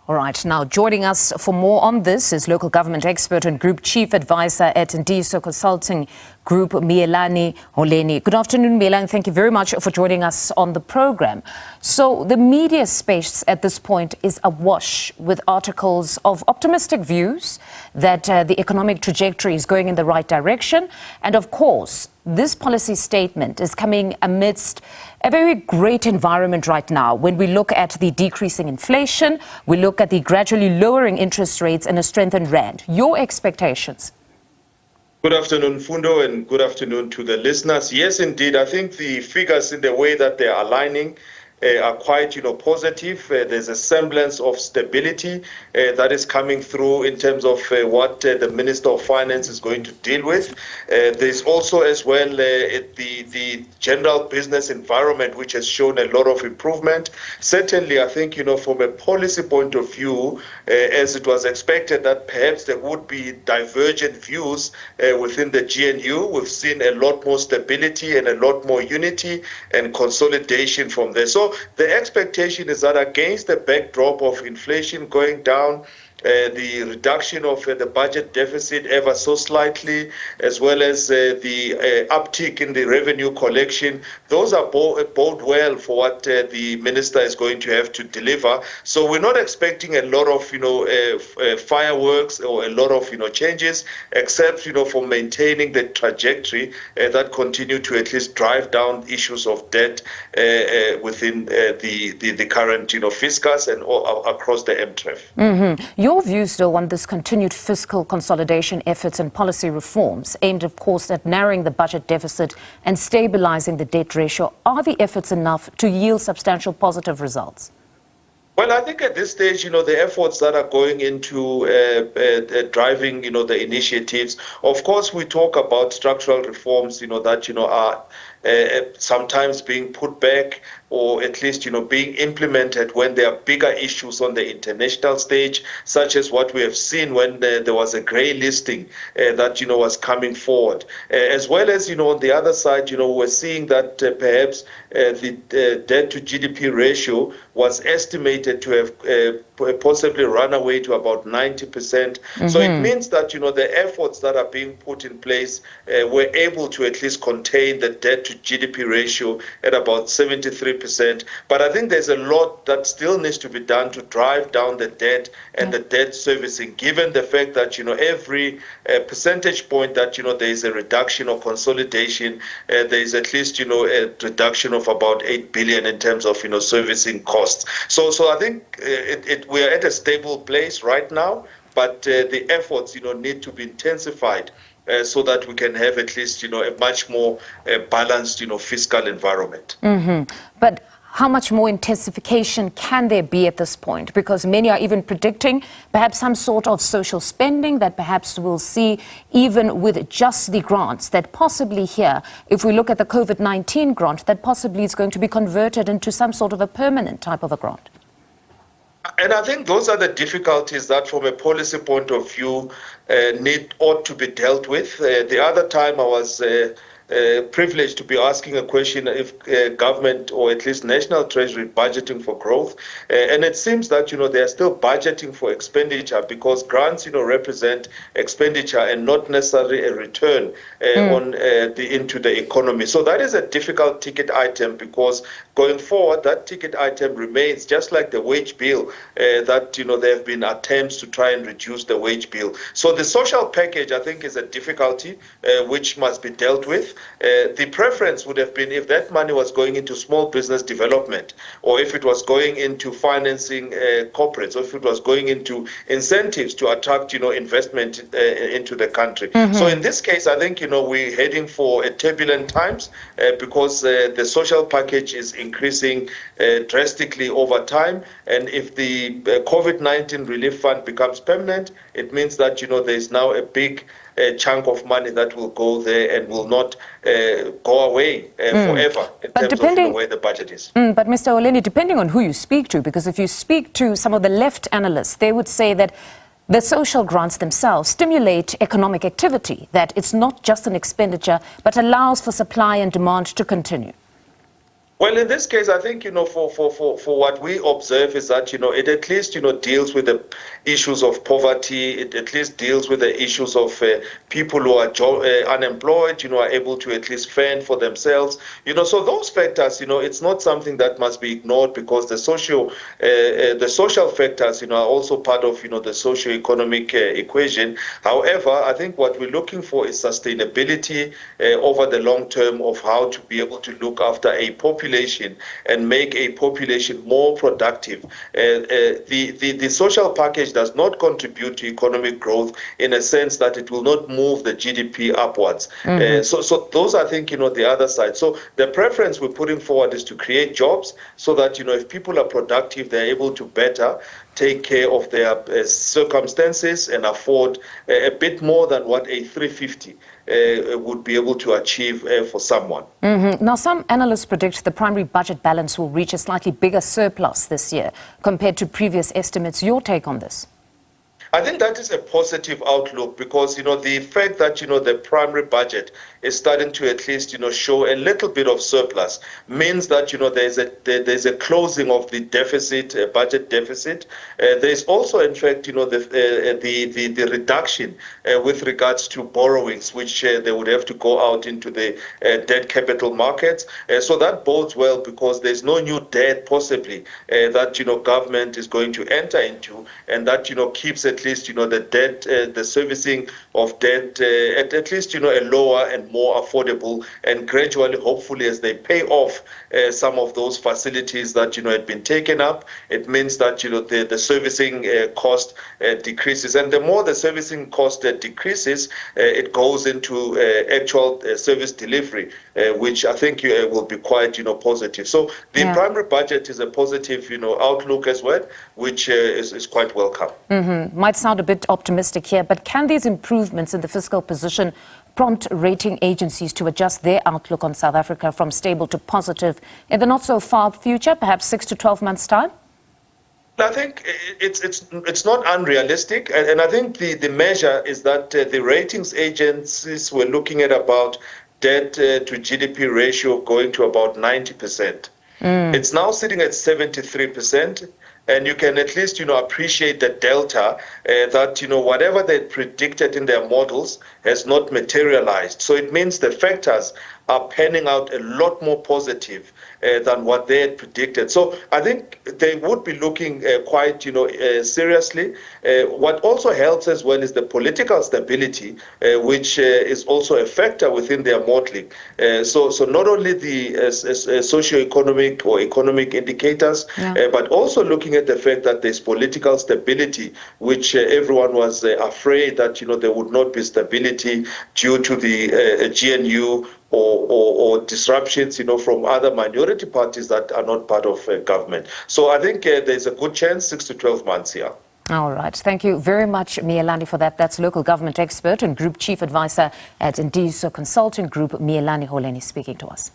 All right, now joining us for more on this is local government expert and group chief advisor at Ntiyiso Consulting Group, Miyelani Holeni. Good afternoon, Miyelani. Thank you very much for joining us on the program. So the media space at this point is awash with articles of optimistic views that the economic trajectory is going in the right direction. And of course, this policy statement is coming amidst a very great environment right now. When we look at the decreasing inflation, we look at the gradually lowering interest rates and a strengthened rand. Your expectations? Good afternoon, Fundo, and good afternoon to the listeners. Yes, indeed. I think the figures in the way that they are aligning are quite, positive. There's a semblance of stability that is coming through in terms of what the Minister of Finance is going to deal with. There's also as well the general business environment, which has shown a lot of improvement. Certainly, I think, from a policy point of view, as it was expected that perhaps there would be divergent views within the GNU, we've seen a lot more stability and a lot more unity and consolidation from there. So the expectation is that against the backdrop of inflation going down, the reduction of the budget deficit ever so slightly, as well as the uptick in the revenue collection, those are bode well for what the minister is going to have to deliver. So we're not expecting a lot of fireworks or a lot of changes, except for maintaining the trajectory that continue to at least drive down issues of debt within the current fiscus and across the MTREF. Mm-hmm. Your views, though, on this continued fiscal consolidation efforts and policy reforms aimed, of course, at narrowing the budget deficit and stabilizing the debt ratio, are the efforts enough to yield substantial positive results? Well, I think at this stage, the efforts that are going into driving, the initiatives, of course, we talk about structural reforms, that, are sometimes being put back or at least, being implemented when there are bigger issues on the international stage, such as what we have seen when there was a grey listing that, was coming forward. As well as, on the other side, we're seeing that perhaps the debt to GDP ratio was estimated to have possibly run away to about 90%. Mm-hmm. So it means that, the efforts that are being put in place were able to at least contain the debt to GDP ratio at about 73%. But I think there's a lot that still needs to be done to drive down the debt and the debt servicing, given the fact that, every percentage point that, there is a reduction or consolidation, there is at least, a reduction of about 8 billion in terms of, servicing costs. So I think we are at a stable place right now, but the efforts, need to be intensified so that we can have at least, a much more balanced, fiscal environment. Mm-hmm. But how much more intensification can there be at this point? Because many are even predicting perhaps some sort of social spending that perhaps we'll see even with just the grants that possibly here, if we look at the COVID-19 grant, that possibly is going to be converted into some sort of a permanent type of a grant. And I think those are the difficulties that from a policy point of view ought to be dealt with. The other time I was privileged to be asking a question if government or at least National Treasury budgeting for growth. And it seems that, they are still budgeting for expenditure because grants, represent expenditure and not necessarily a return into the economy. So that is a difficult ticket item because going forward, that ticket item remains just like the wage bill that, there have been attempts to try and reduce the wage bill. So the social package, I think, is a difficulty which must be dealt with. The preference would have been if that money was going into small business development or if it was going into financing corporates or if it was going into incentives to attract, investment into the country. Mm-hmm. So in this case, I think, we're heading for a turbulent times because the social package is increasing drastically over time. And if the COVID-19 relief fund becomes permanent, it means that, there's now a big chunk of money that will go there and will not go away forever in terms of the way the budget is. But Mr. Holeni, depending on who you speak to, because if you speak to some of the left analysts, they would say that the social grants themselves stimulate economic activity, that it's not just an expenditure, but allows for supply and demand to continue. Well, in this case, I think, for what we observe is that, it at least, deals with the issues of poverty. It at least deals with the issues of people who are unemployed, are able to at least fend for themselves. So those factors, it's not something that must be ignored, because the social factors, are also part of, the socio-economic equation. However, I think what we're looking for is sustainability over the long term of how to be able to look after a population and make a population more productive. The social package does not contribute to economic growth in a sense that it will not move the GDP upwards. So those, I think, the other side. So the preference we're putting forward is to create jobs so that, if people are productive, they're able to better take care of their circumstances and afford a bit more than what a 350 would be able to achieve for someone. Now, some analysts predict the primary budget balance will reach a slightly bigger surplus this year compared to previous estimates. Your take on this? I think that is a positive outlook, because, the fact that, the primary budget is starting to at least, show a little bit of surplus means that, there's a closing of the deficit, budget deficit. There's also, in fact, the reduction with regards to borrowings, which they would have to go out into the debt capital markets. So that bodes well, because there's no new debt possibly that, government is going to enter into, and that, keeps at least, the debt, the servicing of debt at least, a lower and more affordable, and gradually, hopefully, as they pay off some of those facilities that, had been taken up, it means that, the servicing cost decreases. And the more the servicing cost decreases, it goes into actual service delivery, which I think will be quite, positive. So the primary budget is a positive, outlook as well, which is quite welcome. Might sound a bit optimistic here, but can these improvements in the fiscal position prompt rating agencies to adjust their outlook on South Africa from stable to positive in the not so far future, perhaps 6 to 12 months' time? I think it's not unrealistic, and I think the measure is that the ratings agencies were looking at about debt to GDP ratio going to about 90%. It's now sitting at 73%. And you can at least, appreciate the delta that, whatever they predicted in their models has not materialized. So it means the factors are panning out a lot more positive than what they had predicted. So I think they would be looking quite, seriously. What also helps as well is the political stability, which is also a factor within their modeling. So not only the socio-economic or economic indicators, but also looking at the fact that there's political stability, which everyone was afraid that, there would not be stability due to the GNU or disruptions, from other minority parties that are not part of government. So I think there's a good chance 6 to 12 months here. All right. Thank you very much, Miyelani, for that. That's local government expert and Group Chief Advisor at Ntiyiso Consulting Group, Miyelani Holeni, speaking to us.